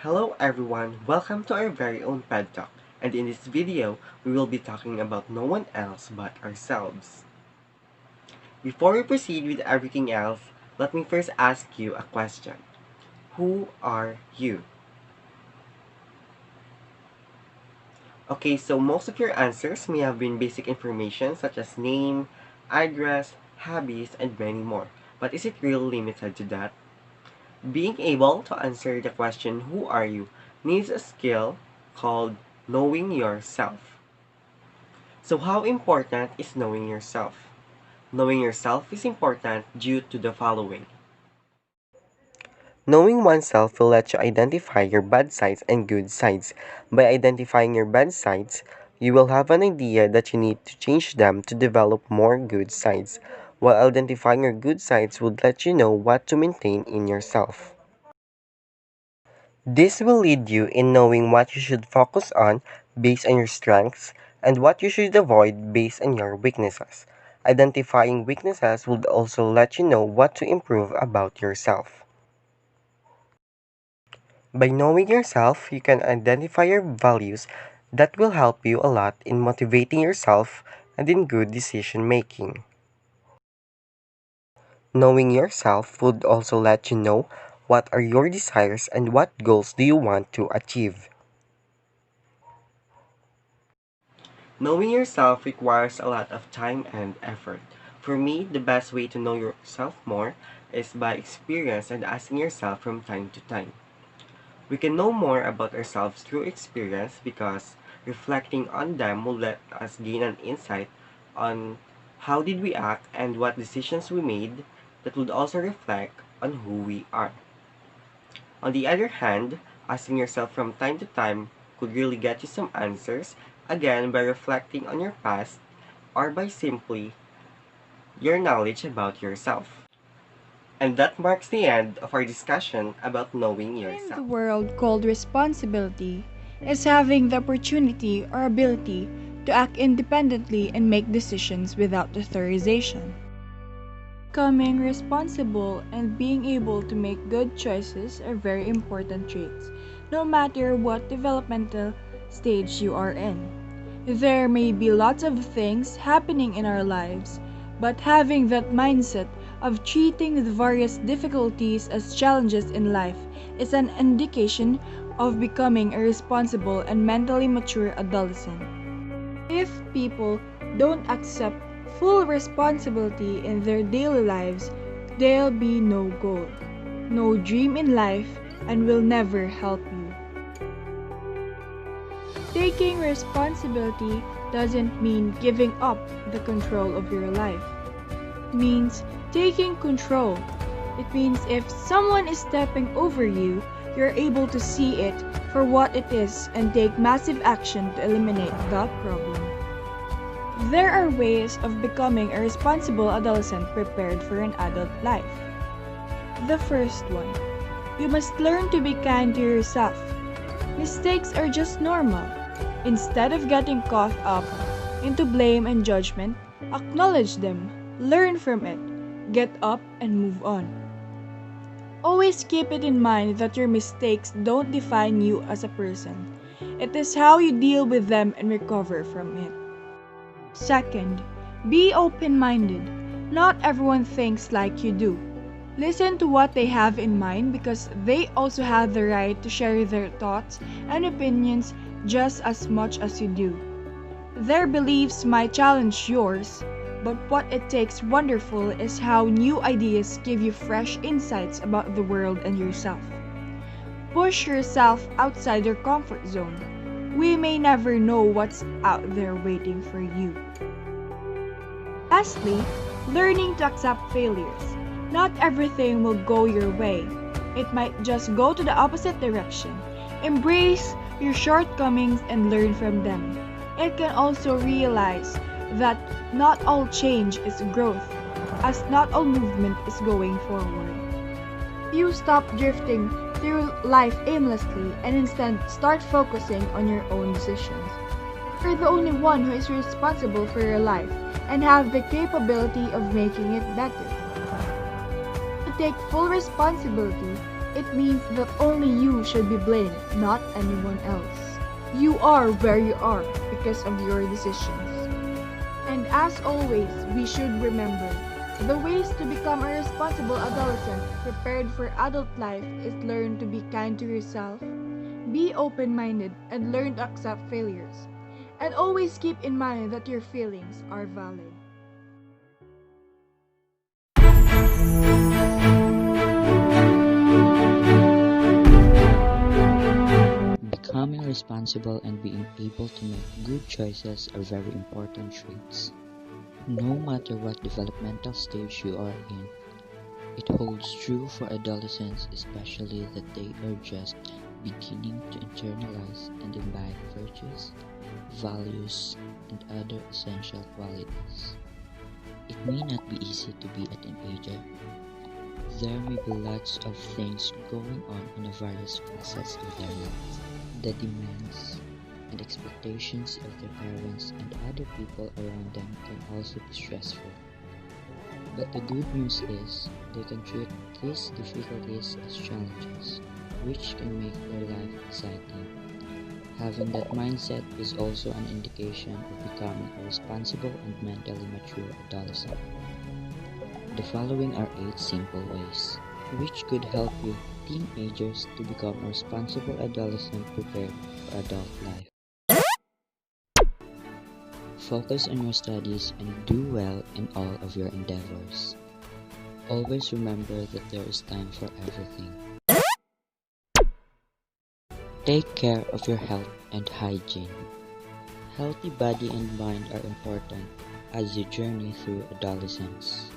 Hello everyone, welcome to our very own Ped Talk, and in this video, we will be talking about no one else but ourselves. Before we proceed with everything else, let me first ask you a question. Who are you? Okay, so most of your answers may have been basic information such as name, address, hobbies, and many more. But is it really limited to that? Being able to answer the question, who are you, needs a skill called knowing yourself. So, how important is knowing yourself? Knowing yourself is important due to the following. Knowing oneself will let you identify your bad sides and good sides. By identifying your bad sides, you will have an idea that you need to change them to develop more good sides, while identifying your good sides would let you know what to maintain in yourself. This will lead you in knowing what you should focus on based on your strengths and what you should avoid based on your weaknesses. Identifying weaknesses will also let you know what to improve about yourself. By knowing yourself, you can identify your values that will help you a lot in motivating yourself and in good decision making. Knowing yourself would also let you know what are your desires and what goals do you want to achieve. Knowing yourself requires a lot of time and effort. For me, the best way to know yourself more is by experience and asking yourself from time to time. We can know more about ourselves through experience because reflecting on them will let us gain an insight on how did we act and what decisions we made that would also reflect on who we are. On the other hand, asking yourself from time to time could really get you some answers, again by reflecting on your past or by simply your knowledge about yourself. And that marks the end of our discussion about knowing In the yourself. world called responsibility is having the opportunity or ability to act independently and make decisions without authorization. Becoming responsible and being able to make good choices are very important traits, no matter what developmental stage you are in. There may be lots of things happening in our lives, but having that mindset of treating the various difficulties as challenges in life is an indication of becoming a responsible and mentally mature adolescent. If people don't accept full responsibility in their daily lives, there'll be no goal, no dream in life, and will never help you. Taking responsibility doesn't mean giving up the control of your life. It means taking control. It means if someone is stepping over you, you're able to see it for what it is and take massive action to eliminate that problem. There are ways of becoming a responsible adolescent prepared for an adult life. The first one, you must learn to be kind to yourself. Mistakes are just normal. Instead of getting caught up into blame and judgment, acknowledge them, learn from it, get up and move on. Always keep it in mind that your mistakes don't define you as a person. It is how you deal with them and recover from it. Second, be open-minded. Not everyone thinks like you do. Listen to what they have in mind because they also have the right to share their thoughts and opinions just as much as you do. Their beliefs might challenge yours, but what it takes wonderful is how new ideas give you fresh insights about the world and yourself. Push yourself outside your comfort zone. We may never know what's out there waiting for you. Lastly, learning to accept failures. Not everything will go your way. It might just go to the opposite direction. Embrace your shortcomings and learn from them. It can also realize that not all change is growth, as not all movement is going forward. You stop drifting through life aimlessly and instead start focusing on your own decisions. You're the only one who is responsible for your life and have the capability of making it better. To take full responsibility, It means that only you should be blamed, not anyone else. You are where you are because of your decisions. And as always, we should remember the ways to become a responsible adolescent prepared for adult life is learn to be kind to yourself, be open minded, and learn to accept failures. And always keep in mind that your feelings are valid. Becoming responsible and being able to make good choices are very important traits. No matter what developmental stage you are in, it holds true for adolescents, especially that they are just beginning to internalize and imbibe virtues, values, and other essential qualities. It may not be easy to be a teenager. There may be lots of things going on in the various facets of their lives. The demands and expectations of their parents and other people around them can also be stressful. But the good news is they can treat these difficulties as challenges, which can make their life exciting. Having that mindset is also an indication of becoming a responsible and mentally mature adolescent. The following are 8 simple ways, which could help you teenagers to become a responsible adolescent prepared for adult life. Focus on your studies and do well in all of your endeavors. Always remember that there is time for everything. Take care of your health and hygiene. Healthy body and mind are important as you journey through adolescence.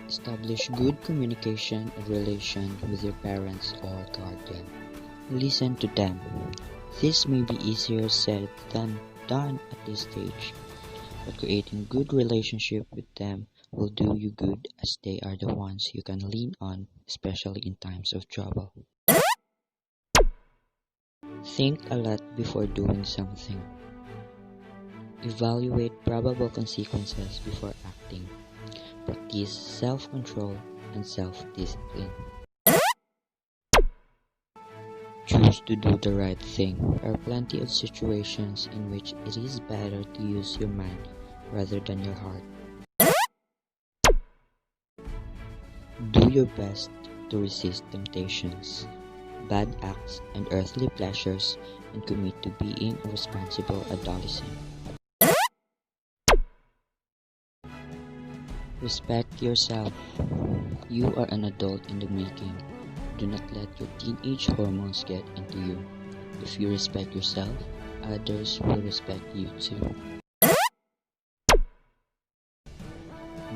Establish good communication and relation with your parents or guardian. Listen to them. This may be easier said than done at this stage, but creating good relationship with them will do you good as they are the ones you can lean on, especially in times of trouble. Think a lot before doing something. Evaluate probable consequences before acting. Practice self-control and self-discipline. Choose to do the right thing. There are plenty of situations in which it is better to use your mind rather than your heart. Do your best to resist temptations, bad acts, and earthly pleasures, and commit to being a responsible adolescent. Respect yourself. You are an adult in the making. Do not let your teenage hormones get into you. If you respect yourself, others will respect you too.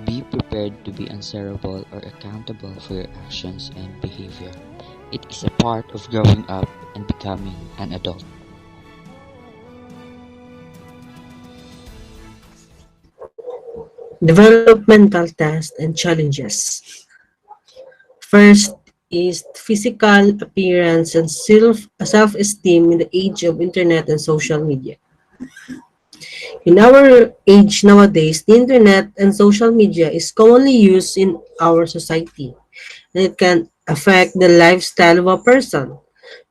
Be prepared to be answerable or accountable for your actions and behavior. It is a part of growing up and becoming an adult. Developmental tasks and challenges. First is physical appearance and self-esteem in the age of internet and social media. In our age nowadays, the internet and social media is commonly used in our society, and it can affect the lifestyle of a person.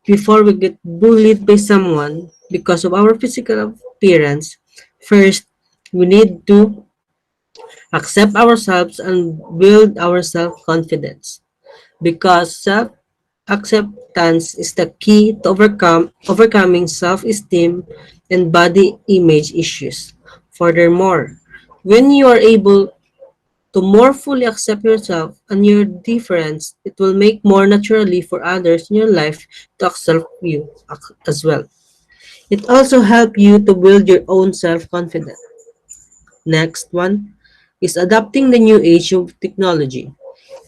Before we get bullied by someone because of our physical appearance, first we need to accept ourselves and build our self-confidence, because self-acceptance is the key to overcoming self-esteem and body image issues. Furthermore, when you are able to more fully accept yourself and your difference, it will make more naturally for others in your life to accept you as well. It also helps you to build your own self-confidence. Next one is adopting the new age of technology.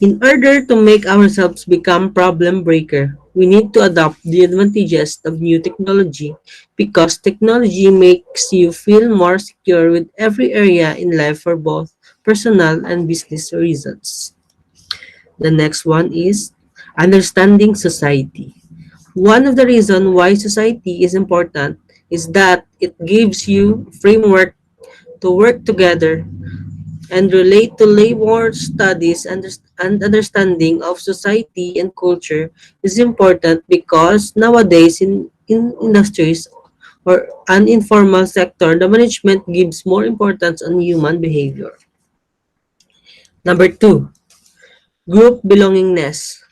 In order to make ourselves become problem breaker, we need to adopt the advantages of new technology, because technology makes you feel more secure with every area in life for both personal and business reasons. The next one is understanding society. One of the reasons why society is important is that it gives you framework to work together and relate to labor studies and understanding of society and culture is important because nowadays in industries or an informal sector, the management gives more importance on human behavior. Number two, group belongingness.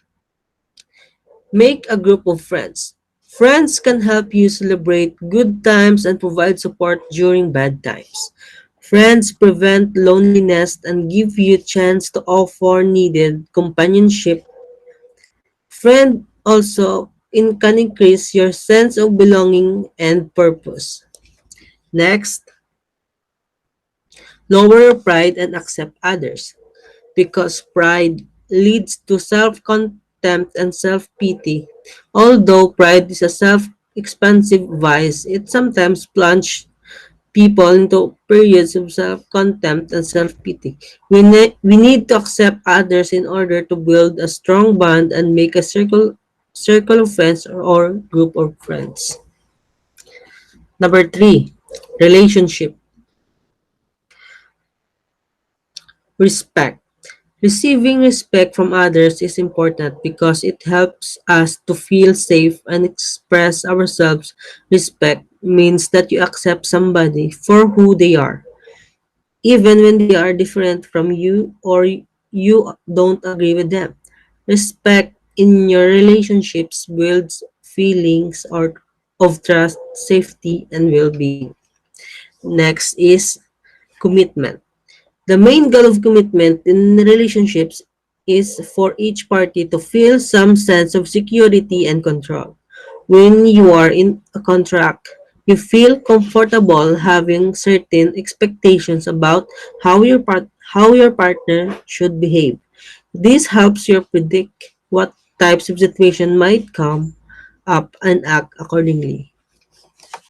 Make a group of friends. Friends can help you celebrate good times and provide support during bad times. Friends prevent loneliness and give you a chance to offer needed companionship. Friend also can increase your sense of belonging and purpose. Next, lower your pride and accept others. Because pride leads to self-contempt and self-pity. Although pride is a self-expansive vice, it sometimes plunges people into periods of self-contempt and self-pity. We need to accept others in order to build a strong bond and make a circle of friends or group of friends. Number three, relationship, respect. Receiving respect from others is important because it helps us to feel safe and express ourselves. Respect means that you accept somebody for who they are, even when they are different from you or you don't agree with them. Respect in your relationships builds feelings of trust, safety, and well-being. Next is commitment. The main goal of commitment in relationships is for each party to feel some sense of security and control. When you are in a contract, you feel comfortable having certain expectations about how your partner should behave. This helps you predict what types of situation might come up and act accordingly.